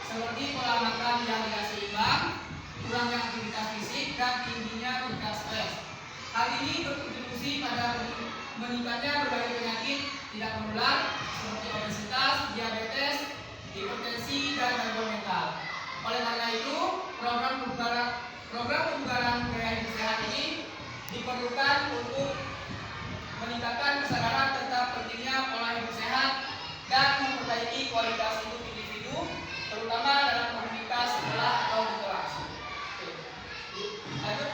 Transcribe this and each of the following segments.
seperti pola makan yang tidak seimbang, kurangnya aktivitas fisik, dan tingginya tingkat stres. Hal ini berkontribusi pada meningkatnya berbagai penyakit tidak menular seperti obesitas, diabetes, hipertensi, dan gangguan mental. Oleh karena itu, program pembugaran gaya hidup sehat ini diperlukan untuk meningkatkan kesadaran tentang pentingnya pola hidup sehat dan memperbaiki kualitas hidup individu, terutama dalam komunitas, sekolah, atau interaksi. Lanjut.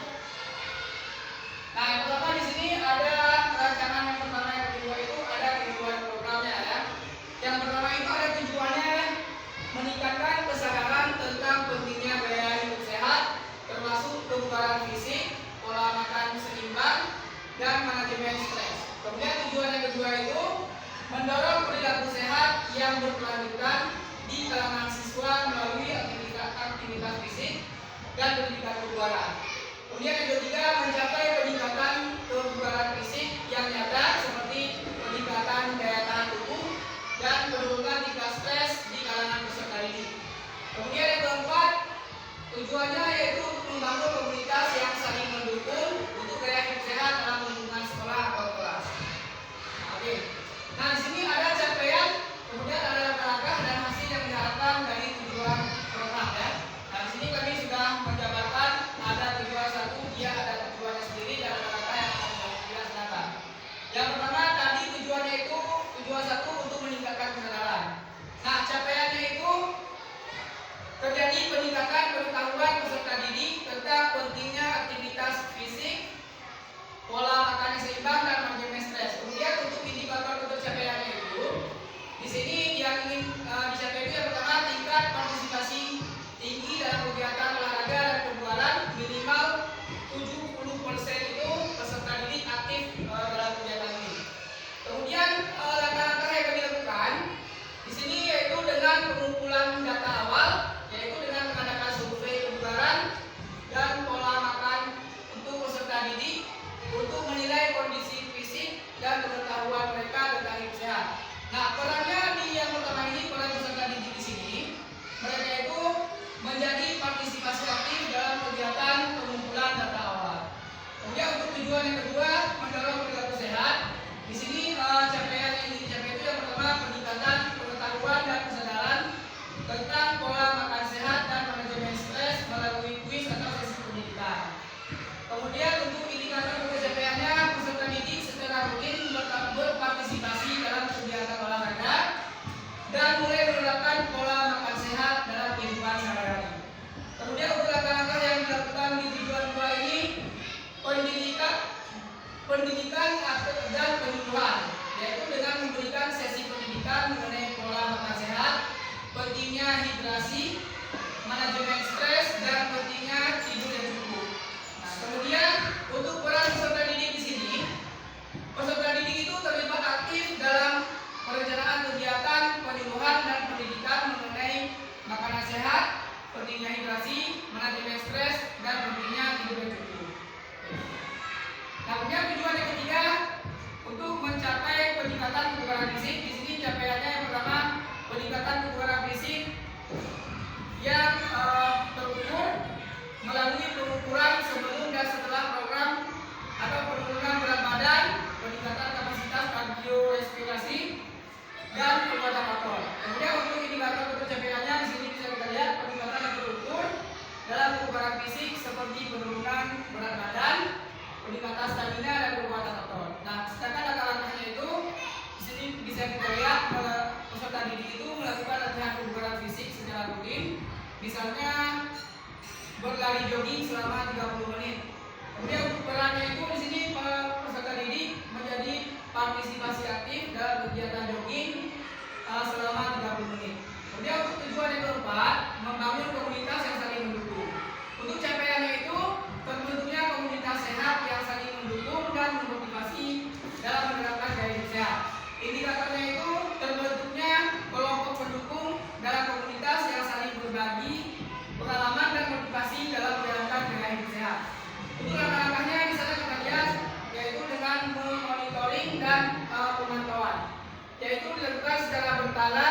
Nah, yang pertama di sini ada rancangan yang pertama, yang kedua itu ada tujuan programnya ya. Yang pertama itu ada tujuannya meningkatkan kesadaran tentang pentingnya gaya hidup sehat, termasuk kebugaran fisik, pola makan seimbang, dan manajemen stres. Kemudian tujuan yang kedua itu mendorong perilaku sehat yang berkelanjutan di kalangan siswa melalui aktivitas fisik dan pendidikan kebugaran. Kemudian yang ketiga mencapai peningkatan kebugaran fisik yang nyata seperti peningkatan daya tahan tubuh dan penurunan tingkat stres di kalangan peserta didik. Kemudian yang keempat tujuannya yaitu membangun komunitas yang saling mendukung untuk gaya hidup sehat dalam lingkungan sekolah atau kelas. Oke. Nah, di sini ada capaian, kemudian ada langkah-langkah dan hasil yang diharapkan dari tujuan program ya. Nah, di sini kami sudah menjabarkan ada tujuan satu, dia ada tujuannya sendiri dan ada langkah yang akan dilaksanakan. Yang pertama tadi tujuannya itu tujuan satu untuk meningkatkan kesadaran. Nah, capaiannya itu terjadi peningkatan pengetahuan peserta didik tentang pentingnya aktivitas fisik, pola makan yang seimbang, dan manajemen stres. Kemudian untuk indikator pencapaiannya itu, di sini yang ingin dicapai itu yang pertama tingkat partisipasi tinggi dalam kegiatan olahraga dan kebugaran minimal 70% itu peserta didik aktif dalam kegiatan ini. Kemudian langkah-langkah yang kami lakukan di sini yaitu dengan pengumpulan data awal, yaitu dengan mengadakan survei kebugaran dan pola makan untuk peserta didik untuk menilai kondisi fisik dan pengetahuan mereka tentang hidup sehat. Nah, perannya di yang pertama ini, peran peserta didik di sini, mereka itu menjadi partisipasi aktif dalam kegiatan pengumpulan data awal. Kemudian untuk tujuan yang kedua, mendorong perilaku sehat. Di sini capaian yang ingin dicapai itu yang pertama peningkatan pengetahuan dan kesadaran tentang pola makan sehat dan manajemen stres melalui kuis atau sesi pendidikan. Kemudian untuk indikator pencapaiannya, peserta didik secara rutin berpartisipasi dalam kegiatan olahraga dan mulai menerapkan pola makan sehat dalam kehidupan sehari-hari. Kemudian untuk langkah-langkah yang dilakukan di tujuan 2 ini, pendidikan dan penyuluhan, yaitu dengan memberikan sesi pendidikan mengenai pola makan sehat, pentingnya hidrasi, manajemen stres, dan pentingnya tidur yang cukup. Nah, kemudian untuk peran peserta didik di sini, peserta didik itu terlibat aktif dalam perencanaan kegiatan penyuluhan dan pendidikan mengenai makanan sehat, pentingnya hidrasi, manajemen stres, dan pentingnya tidur yang cukup. Nah, kemudian tujuan yang ketiga untuk mencapai peningkatan kebugaran fisik. Di sini capaiannya yang pertama peningkatan kebugaran fisik yang terukur melalui pengukuran sebelum dan setelah program atau penurunan berat badan, peningkatan kapasitas kardiorespirasi, dan kekuatan otot. Kemudian untuk indikator pencapaiannya di sini bisa kita lihat peningkatan yang terukur dalam kebugaran fisik seperti penurunan berat badan, peningkatan stamina, dan kekuatan otot. Nah, sedangkan langkah-langkahnya itu di sini bisa kita lihat peserta didik itu melakukan latihan kebugaran fisik secara rutin, misalnya berlari jogging selama 30 menit. Kemudian untuk perannya itu di sini peserta didik menjadi partisipasi aktif dalam kegiatan jogging selama 30 menit. Kemudian untuk tujuan yang keempat, membangun komunitas yang saling mendukung. Untuk capaiannya itu terbentuknya komunitas sehat yang saling mendukung dan memotivasi dalam menerapkan gaya hidup sehat. Indikatornya itu terbentuknya kelompok pendukung dalam komunitas yang saling berbagi pengalaman dan motivasi dalam menjalankan gaya hidup sehat. Untuk langkah-langkahnya di sana kita lihat, yaitu dengan memonitoring dan pemantauan, yaitu dilakukan secara berkala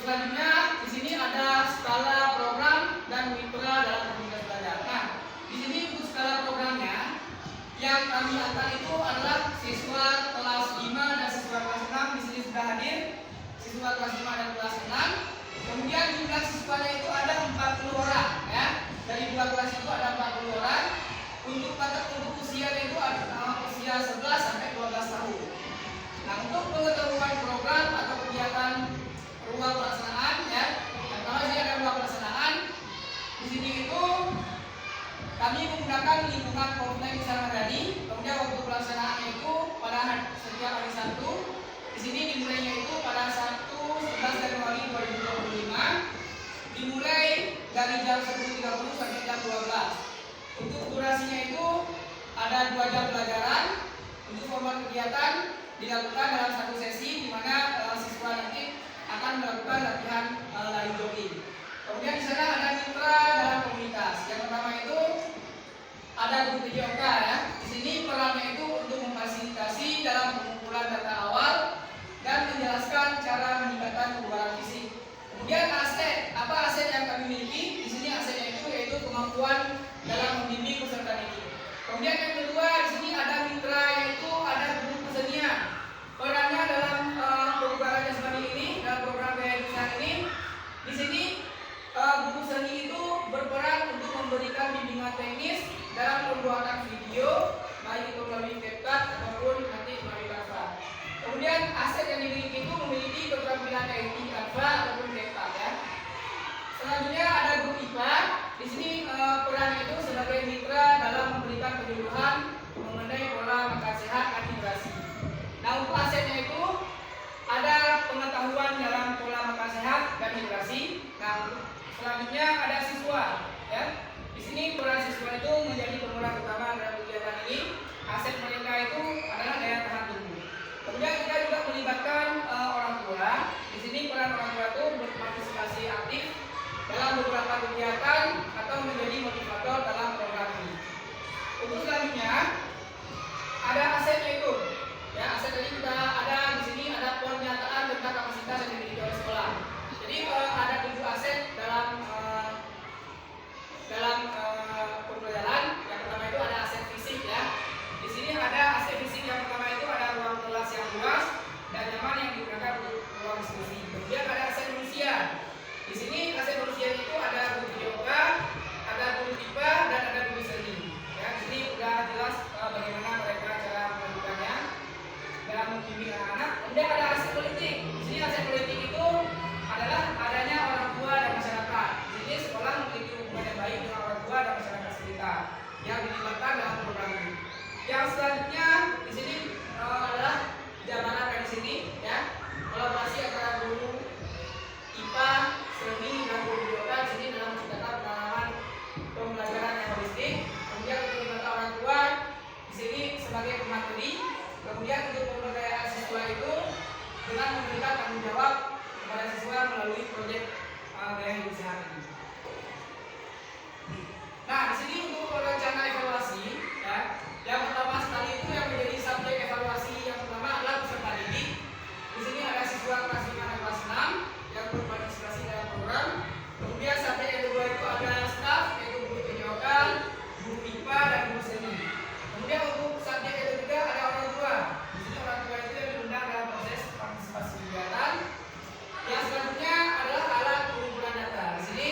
Selanjutnya di sini ada skala program dan mitra dalam komunitas belajar. Nah, di sini untuk skala programnya yang kami angkat itu adalah siswa kelas 5 dan siswa kelas 6 di sini sudah hadir. Siswa kelas 5 dan kelas 6. Kemudian jumlah siswanya itu ada 40 orang ya. Dari dua kelas itu ada 40 orang. Untuk usianya itu ada usia 11 sampai 12 tahun. Nah, untuk pengetahuan program atau kegiatan ruang pelaksanaan ya. Yang pertama sih ada ruang pelaksanaan. Di sini itu kami menggunakan lingkungan kompleks Islam Madani. Kemudian waktu pelaksanaannya itu pada setiap hari Sabtu. Di sini dimulainya itu pada Sabtu 11 Januari 2025. Dimulai dari jam 10.30 sampai jam 12. Untuk durasinya itu ada 2 jam pelajaran. Untuk format kegiatan dilakukan dalam satu sesi di mana siswa nanti akan melakukan latihan lari jogging. Kemudian di sana ada mitra dalam komunitas. Yang pertama itu ada grup PJOK ya. Di sini perannya itu untuk memfasilitasi dalam pengumpulan data awal dan menjelaskan cara meningkatkan kebugaran fisik. Kemudian aset, apa aset yang kami miliki? Di sini asetnya itu yaitu kemampuan dalam membimbing peserta didik. Kemudian yang kedua di sini ada mitra, yaitu ada guru kesenian. Perannya dalam kebugaran jasmani ini, dalam program kehidupan ini, di sini guru seni itu berperan untuk memberikan bimbingan teknis dalam pembuatan video, baik itu melalui CapCut ataupun nanti melalui Canva. Kemudian aset yang dimiliki itu memiliki keterampilan editing Canva ataupun CapCut ya. Selanjutnya ada grup IPA. Di sini peran itu sebagai mitra dalam memberikan penyuluhan mengenai pola makan sehat dan hidrasi. Nah, untuk asetnya itu ada pengetahuan dalam pola makan sehat dan hidrasi. Nah, selanjutnya ada siswa ya. Di sini peran siswa itu menjadi pemeran utama dalam kegiatan ini. Aset mereka itu adalah daya tahan tubuh. Kemudian kita juga melibatkan orang tua. Di sini peran orang tua itu berpartisipasi aktif dalam beberapa kegiatan atau menjadi motivator dalam program ini. Untuk selanjutnya ada asetnya itu. Ya, aset tadi kita ada di sini ada pernyataan tentang kapasitas yang dimiliki oleh sekolah. Jadi ada 7 aset dalam pembelajaran. Yang pertama itu ada aset fisik ya. Di sini ada aset fisik yang pertama itu ada ruang kelas yang luas dan nyaman yang digunakan untuk ruang diskusi. Kemudian ada aset manusia. Di sini aset manusia itu ada guru yoga, ada guru IPA dan ada guru seni. Ya, di sini sudah jelas bagaimana mereka cara melakukannya dalam membimbing anak-anak. Kemudian ada aset politik. Di sini aset politik itu adalah adanya orang tua dan masyarakat. Di sini sekolah memiliki hubungan yang baik dengan orang tua dan masyarakat sekitar yang dilibatkan dalam program ini. Yang selanjutnya di sini adalah jabatan di sini ya, kolaborasi antara guru IPA, seni dan guru yoga di sini dalam menciptakan pengalaman pembelajaran yang holistik. Kemudian untuk mata orang tua di sini sebagai pemateri. Kemudian untuk pemberdayaan siswa itu dengan memberikan tanggung jawab kepada siswa melalui proyek gaya hidup sehat ini. Nah, di sini untuk rencana evaluasi ya, yang pertama sekali itu yang menjadi subjek evaluasi yang pertama adalah peserta didik. Di sini ada siswa kelas 5 dan kelas 6 yang berpartisipasi dalam program. Kemudian subjek yang kedua itu ada staf, yaitu guru penyokan, guru IPA dan guru seni. Kemudian untuk subjek yang ketiga ada orang tua. Di sini orang tua itu yang diundang dalam proses partisipasi kegiatan. Yang selanjutnya adalah alat pengumpulan data. Di sini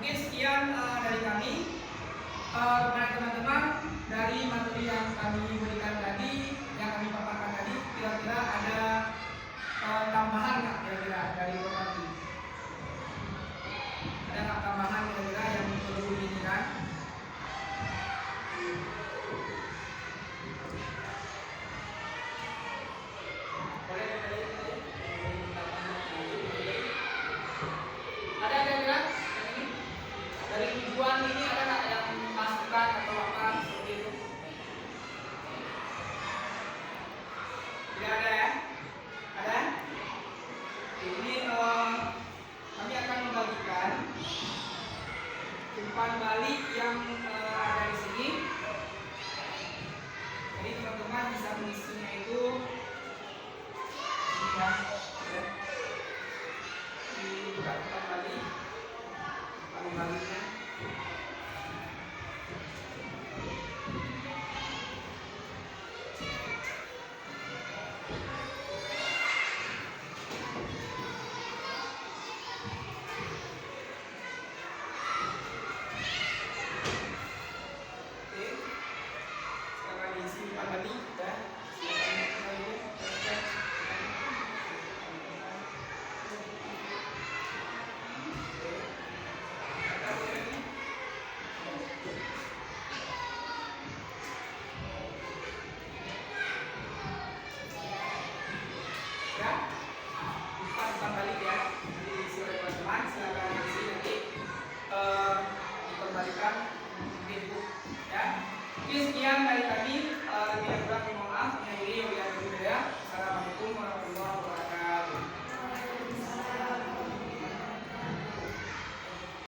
Mungkin sekian dari kami. Kepada teman-teman, dari materi yang kami berikan tadi, yang kami paparkan tadi, kira-kira ada tambahan nggak kira-kira dari properti? Ada nggak tambahan kira-kira yang perlu diinginkan? Boleh ada kira-kira dari tujuan ini ada nggak yang masukan atau apa seperti itu? Tidak ada ya? Ada? Ini kami akan membagikan umpan balik yang ada di sini. Jadi teman-teman bisa mengisinya itu ini ya. Dibuka umpan balik, kami baliknya. Ya?